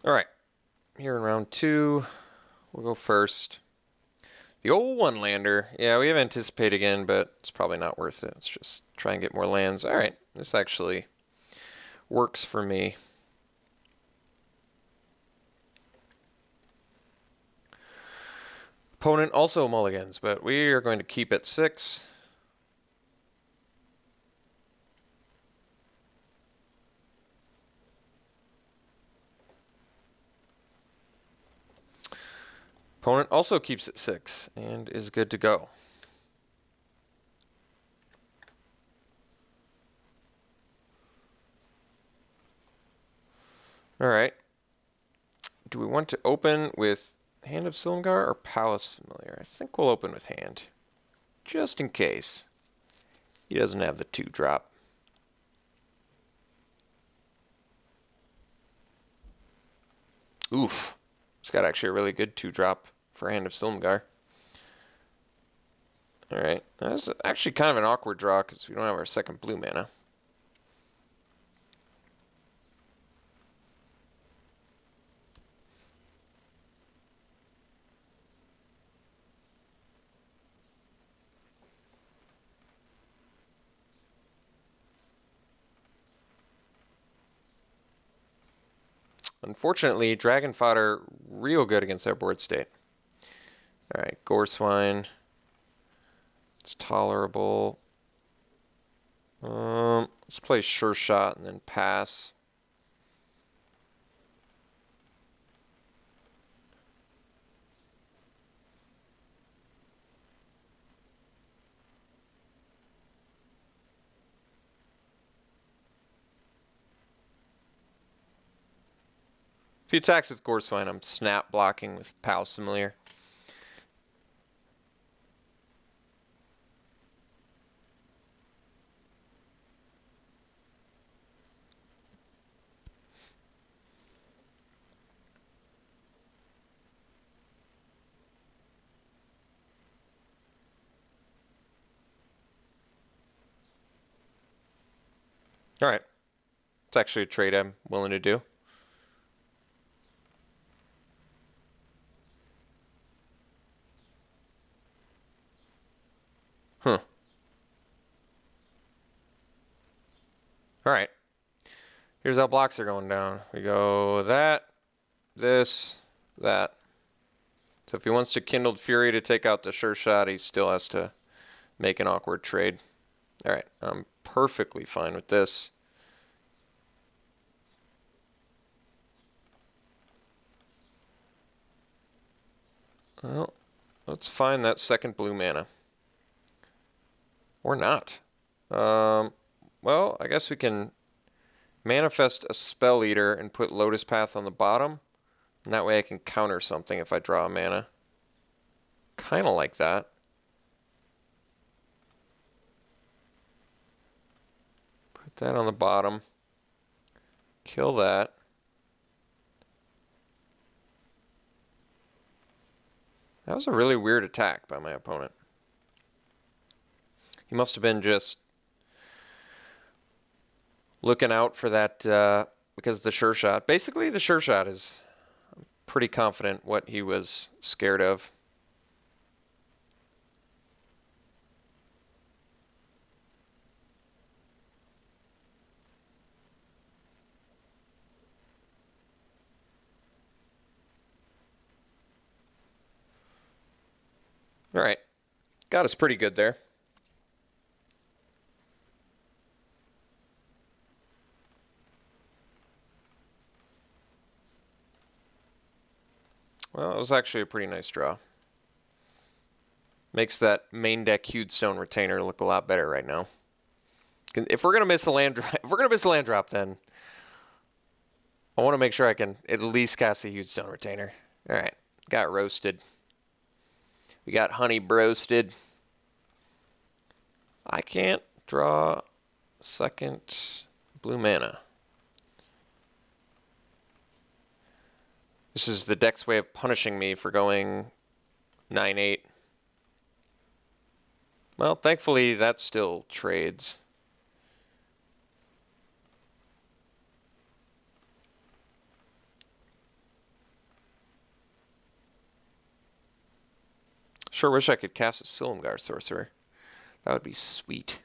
All right, here in round 2, we'll go first. The old one-lander. Yeah, we have Anticipate again, but it's probably not worth it. Let's just try and get more lands. All right, this actually works for me. Opponent also mulligans, but we are going to keep at 6. Opponent also keeps at 6 and is good to go. All right. Do we want to open with Hand of Silumgar or Palace Familiar? I think we'll open with Hand, just in case he doesn't have the 2-drop. Oof. It's got actually a really good 2-drop for Hand of Silumgar. Alright, that's actually kind of an awkward draw because we don't have our second blue mana. Unfortunately, Dragon Fodder real good against our board state. Alright, Goreswine. It's tolerable. Let's play Sure Shot and then pass. If he attacks with Goreswine, I'm snap blocking with Palace Familiar. Alright. It's actually a trade I'm willing to do. Huh. Alright. Here's how blocks are going down. We go that, this, that. So if he wants to Kindled Fury to take out the Sure Shot, he still has to make an awkward trade. Alright, I'm perfectly fine with this. Well, let's find that second blue mana. Or not. Well, I guess we can manifest a Spell Eater and put Lotus Path on the bottom. And that way I can counter something if I draw a mana. Kind of like that. Put that on the bottom. Kill that. That was a really weird attack by my opponent. He must have been just looking out for that because of the Sure Shot. Basically, the Sure Shot is pretty confident what he was scared of. All right. Got us pretty good there. Well, it was actually a pretty nice draw. Makes that main deck Hewdstone Retainer look a lot better right now. If we're gonna miss a land drop, then I want to make sure I can at least cast the Hewdstone Retainer. All right, got roasted. We got honey broasted. I can't draw second blue mana. This is the deck's way of punishing me for going 9-8. Well, thankfully that still trades. Sure wish I could cast a Silumgar Sorcerer. That would be sweet.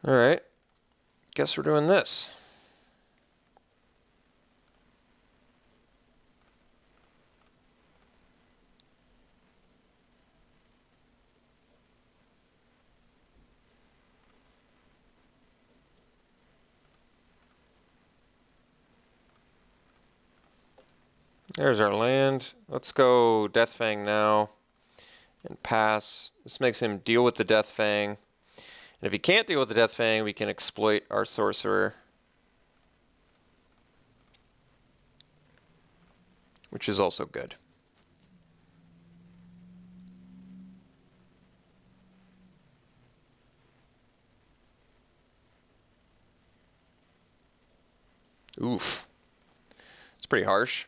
Alright. Guess we're doing this. There's our land. Let's go Deathfang now and pass. This makes him deal with the Deathfang. And if he can't deal with the Deathfang, we can exploit our Sorcerer, which is also good. Oof. It's pretty harsh.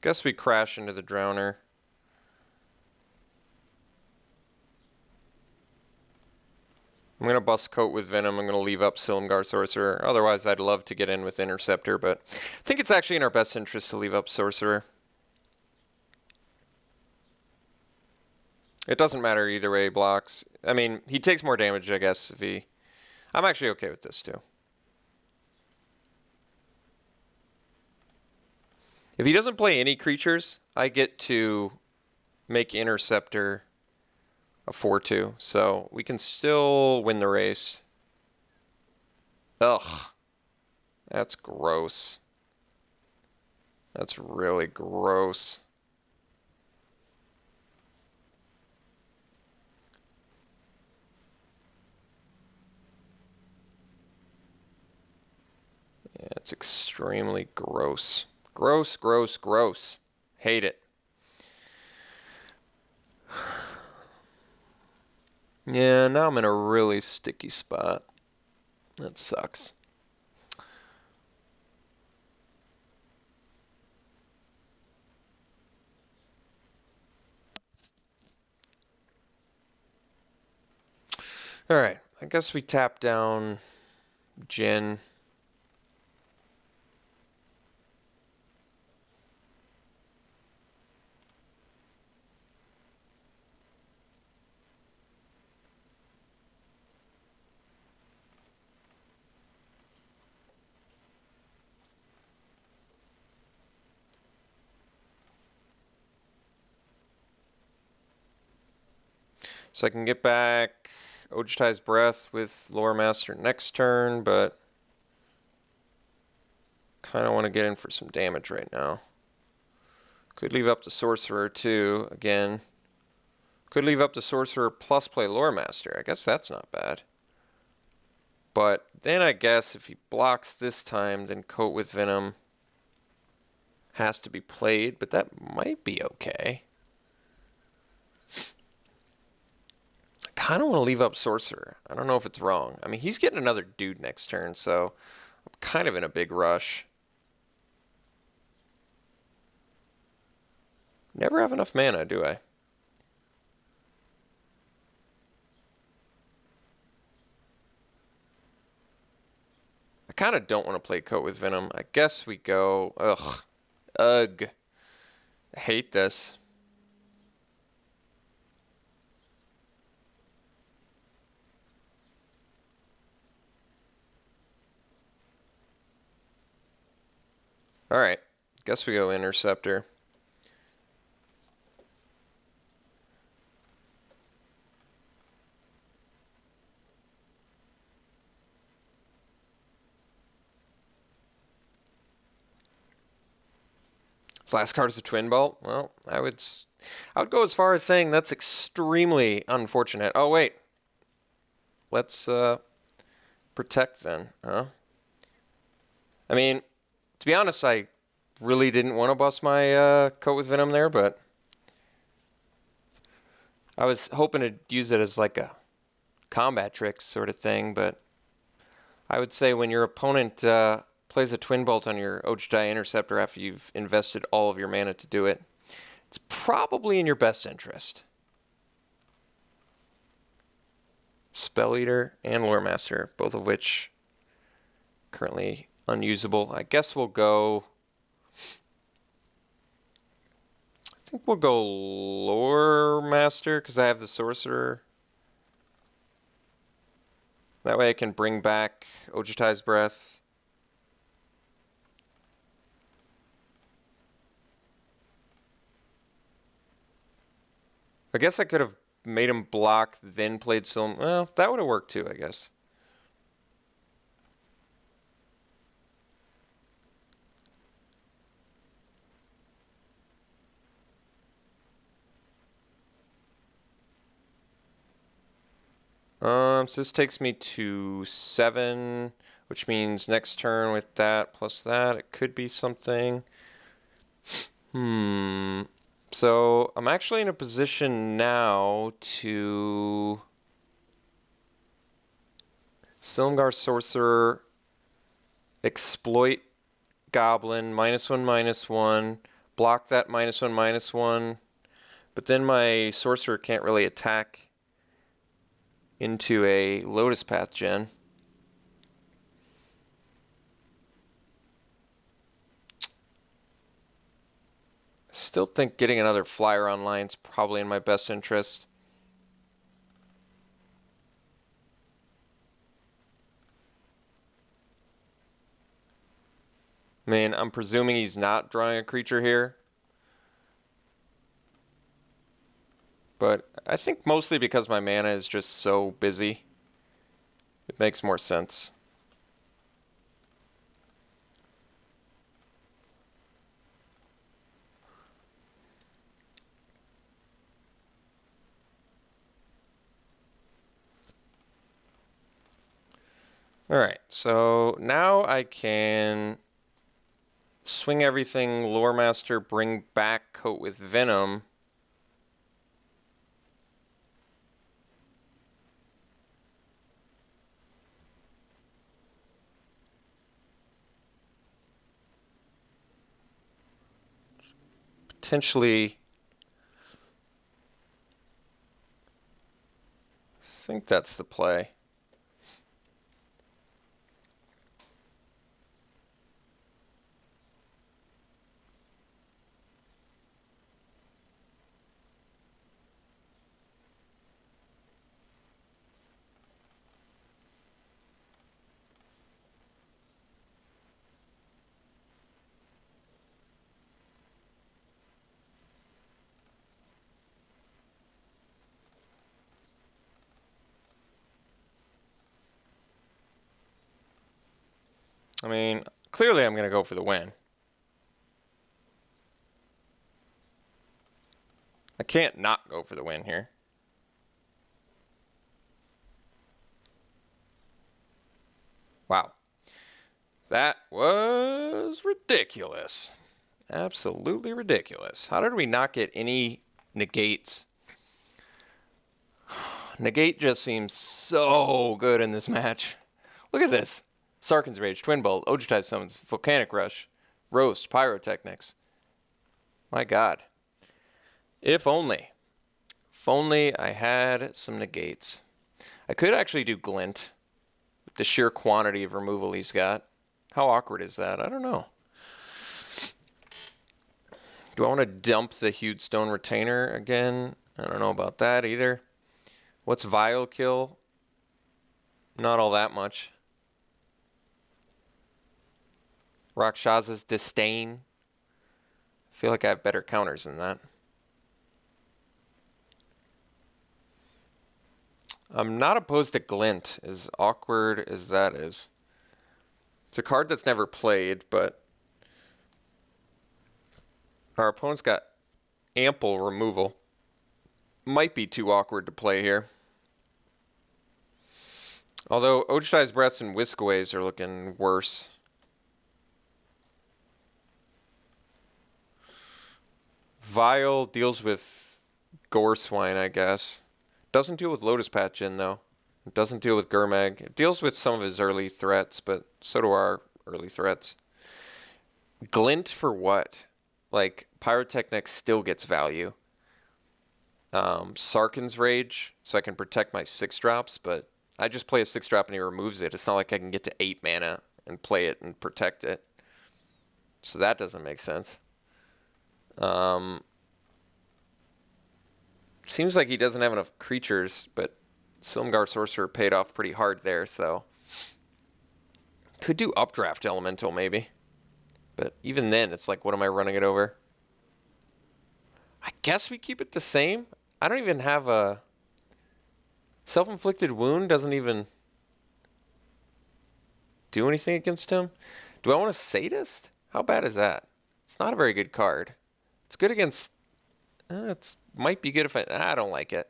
Guess we crash into the Drowner. I'm going to bust Coat with Venom. I'm going to leave up Silumgar Sorcerer. Otherwise, I'd love to get in with Interceptor, but I think it's actually in our best interest to leave up Sorcerer. It doesn't matter either way he blocks. I mean, he takes more damage, I guess, if he... I'm actually okay with this, too. If he doesn't play any creatures, I get to make Interceptor a 4-2. So we can still win the race. Ugh. That's gross. That's really gross. Yeah, it's extremely gross. Gross, gross, gross. Hate it. Yeah, now I'm in a really sticky spot. That sucks. Alright, I guess we tap down Jin. So I can get back Ojutai's Breath with Lore Master next turn, but kind of want to get in for some damage right now. Could leave up the Sorcerer too, again. Could leave up the Sorcerer plus play Lore Master. I guess that's not bad. But then I guess if he blocks this time, then Coat with Venom has to be played, but that might be okay. Kind of want to leave up Sorcerer. I don't know if it's wrong. I mean, he's getting another dude next turn, so I'm kind of in a big rush. Never have enough mana, do I? I kind of don't want to play Coat with Venom. I guess we go... Ugh. Ugh. I hate this. Alright, guess we go Interceptor. His last card is a Twin Bolt. Well, I would go as far as saying that's extremely unfortunate. Oh, wait. Let's protect then, huh? I mean, to be honest, I really didn't want to bust my coat with venom there, but I was hoping to use it as like a combat trick sort of thing, but I would say when your opponent plays a Twin Bolt on your Ojtai Interceptor after you've invested all of your mana to do it, it's probably in your best interest. Spell Eater and Lore Master, both of which currently unusable. I guess we'll go... I think we'll go Lore Master because I have the Sorcerer. That way I can bring back Ojutai's Breath. I guess I could have made him block, then played Silm. Well, that would have worked too, I guess. So this takes me to 7, which means next turn with that plus that, it could be something. So I'm actually in a position now to Silumgar Sorcerer, exploit Goblin, -1/-1, block that -1/-1, but then my Sorcerer can't really attack into a Lotus Path gen. Still think getting another flyer online is probably in my best interest. I mean, I'm presuming he's not drawing a creature here. But I think mostly because my mana is just so busy, it makes more sense. Alright, so now I can swing everything, Lore Master, bring back Coat with Venom. Potentially, I think that's the play. I mean, clearly I'm going to go for the win. I can't not go for the win here. Wow. That was ridiculous. Absolutely ridiculous. How did we not get any negates? Negate just seems so good in this match. Look at this. Sarkhan's Rage, Twin Bolt, Ojutai Summons, Volcanic Rush, Roast, Pyrotechnics. My god. If only. If only I had some negates. I could actually do Glint with the sheer quantity of removal he's got. How awkward is that? I don't know. Do I want to dump the Hued Stone Retainer again? I don't know about that either. What's Vile Kill? Not all that much. Rakshasa's Disdain. I feel like I have better counters than that. I'm not opposed to Glint, as awkward as that is. It's a card that's never played, but Our opponent's got ample removal. Might be too awkward to play here. Although Ojtai's Breaths and Whiskaways are looking worse. Vile deals with Gore Swine, I guess. Doesn't deal with Lotus Patch in, though. It doesn't deal with Gurmag. It deals with some of his early threats, but so do our early threats. Glint for what? Like, Pyrotechnic still gets value. Sarkhan's Rage, so I can protect my 6-drops, but I just play a 6-drop and he removes it. It's not like I can get to 8 mana and play it and protect it. So that doesn't make sense. Seems like he doesn't have enough creatures, but Silumgar Sorcerer paid off pretty hard there, so... Could do Updraft Elemental, maybe. But even then, it's like, what am I running it over? I guess we keep it the same. I don't even have a... Self-Inflicted Wound doesn't even do anything against him. Do I want a Sadist? How bad is that? It's not a very good card. It's good against... it might be good if I don't like it.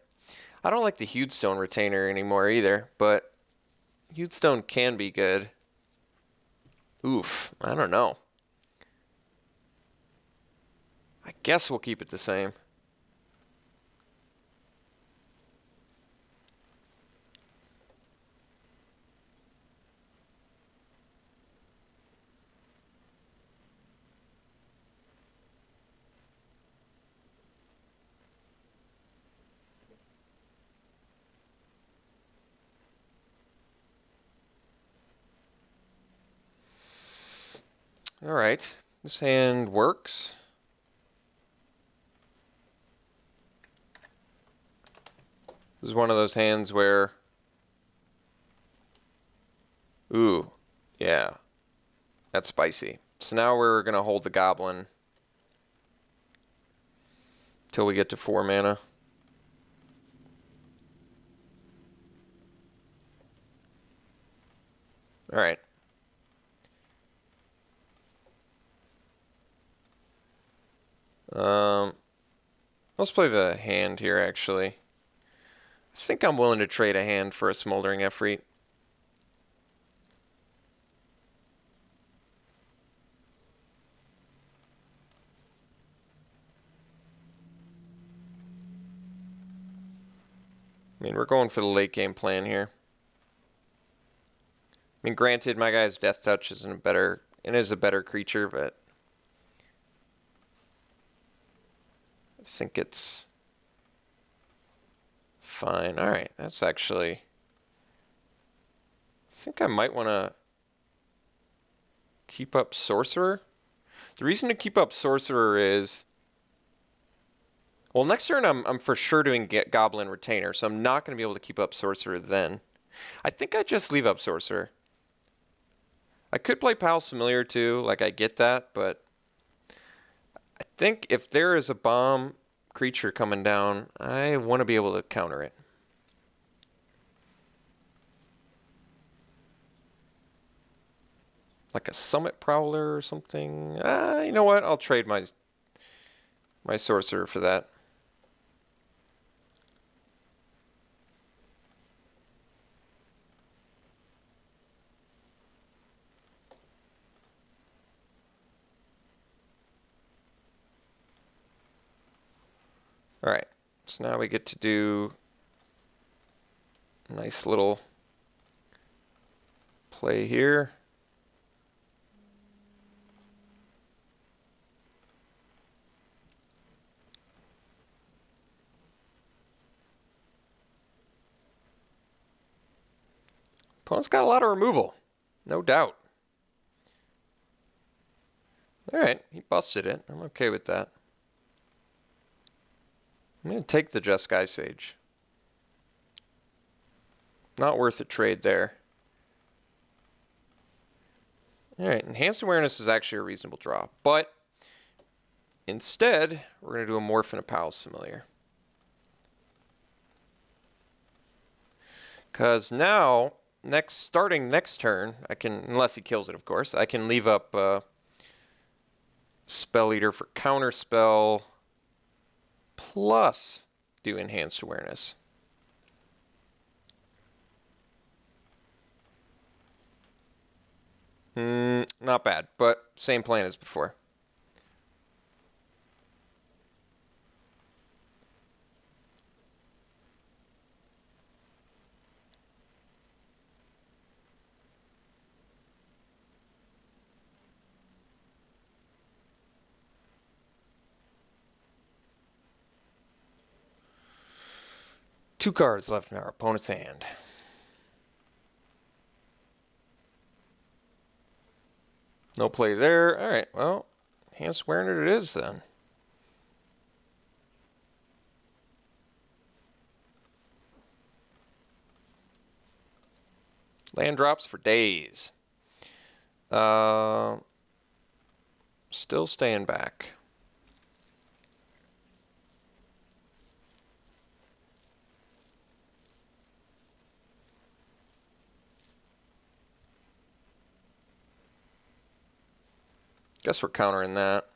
I don't like the Hewstone Retainer anymore either, but Hewstone can be good. Oof, I don't know. I guess we'll keep it the same. All right, this hand works. This is one of those hands where, ooh, yeah, that's spicy. So now we're going to hold the Goblin till we get to 4 mana. All right. Let's play the hand here, actually. I think I'm willing to trade a hand for a Smoldering Efreet. I mean, we're going for the late game plan here. I mean, granted, my guy's Death Touch is a better creature, but I think it's fine. All right, that's actually... I think I might want to keep up Sorcerer. The reason to keep up Sorcerer is... Well, next turn I'm for sure doing Goblin Retainer, so I'm not going to be able to keep up Sorcerer then. I think I just leave up Sorcerer. I could play Pal's Familiar too, like I get that, but I think if there is a bomb creature coming down, I want to be able to counter it. Like a Summit Prowler or something. You know what? I'll trade my Sorcerer for that. All right, so now we get to do a nice little play here. Opponent's got a lot of removal, no doubt. All right, he busted it. I'm okay with that. I'm going to take the Jeskai Sage. Not worth a trade there. All right, Enhanced Awareness is actually a reasonable draw, but instead, we're going to do a Morph and a Pal's Familiar. Because now, starting next turn, I can, unless he kills it, of course, I can leave up Spell Eater for counter spell plus do enhanced awareness. Not bad, but same plan as before. Two cards left in our opponent's hand. No play there. All right, well, enhanced awareness it is then. Land drops for days. Still staying back. Guess we're countering that.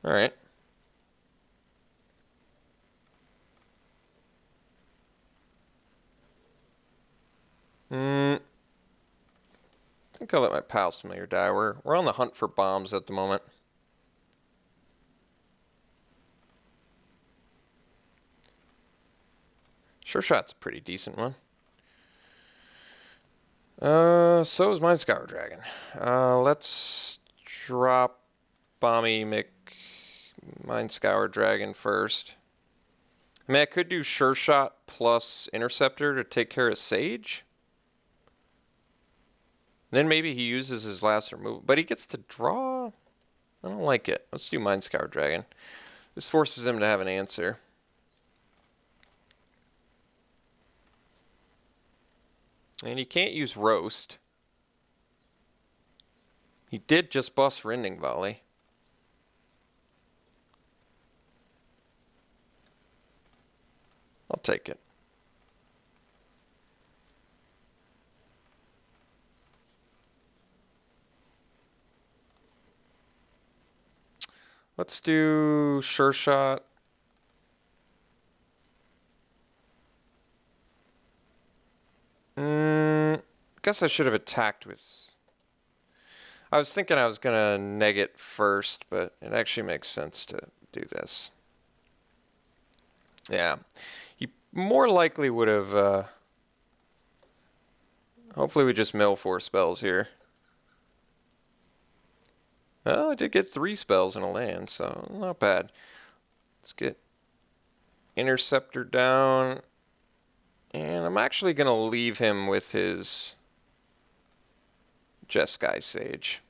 All right. I think I'll let my Pals Familiar die. We're on the hunt for bombs at the moment. Sure Shot's a pretty decent one. So is Mind Scour Dragon. Let's drop Bomby Mind Scour Dragon first. I mean, I could do Sure Shot plus Interceptor to take care of Sage. Then maybe he uses his last remove, but he gets to draw. I don't like it. Let's do Mind Scour Dragon. This forces him to have an answer. And he can't use Roast. He did just bust Rending Volley. I'll take it. Let's do Sure Shot. Guess I should have attacked with... I was thinking I was going to neg it first, but it actually makes sense to do this. Yeah. He more likely would have... Hopefully we just mill 4 spells here. Well, I did get 3 spells in a land, so not bad. Let's get Interceptor down. And I'm actually going to leave him with his Jeskai Sage.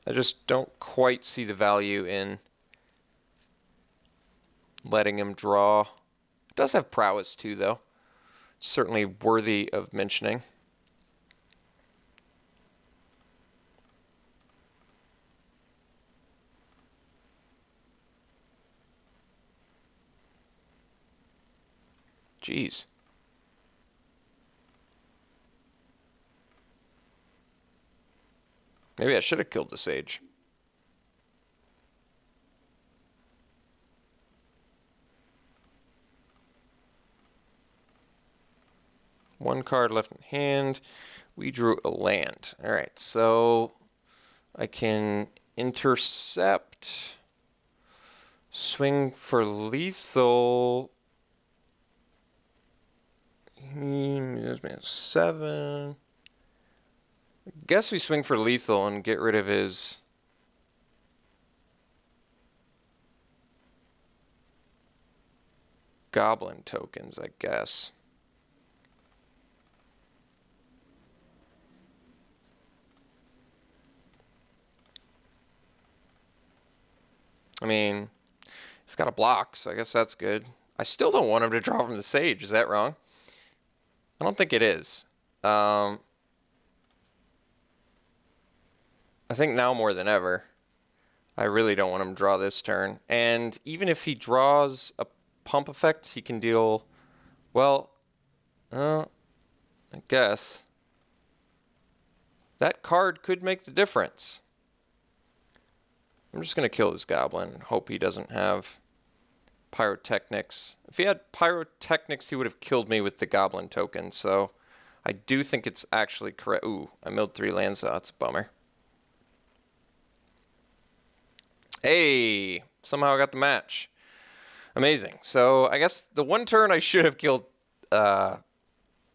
I just don't quite see the value in letting him draw. It does have prowess too, though. Certainly worthy of mentioning. Jeez. Maybe I should have killed the Sage. One card left in hand. We drew a land. All right, so I can intercept, swing for lethal. This man's 7. I guess we swing for lethal and get rid of his goblin tokens, I guess. I mean, he's got a block, so I guess that's good. I still don't want him to draw from the Sage. Is that wrong? I don't think it is. I think now more than ever, I really don't want him to draw this turn. And even if he draws a pump effect, he can deal, well, I guess. That card could make the difference. I'm just going to kill this goblin and hope he doesn't have pyrotechnics. If he had pyrotechnics, he would have killed me with the goblin token. So I do think it's actually correct. Ooh, I milled 3 lands, so that's a bummer. Hey, somehow I got the match. Amazing. So I guess the one turn I should have killed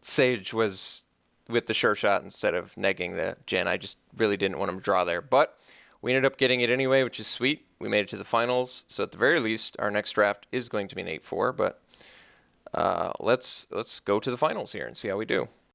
Sage was with the sure shot instead of negging the Jin. I just really didn't want him to draw there. But we ended up getting it anyway, which is sweet. We made it to the finals. So at the very least, our next draft is going to be an 8-4. But let's go to the finals here and see how we do.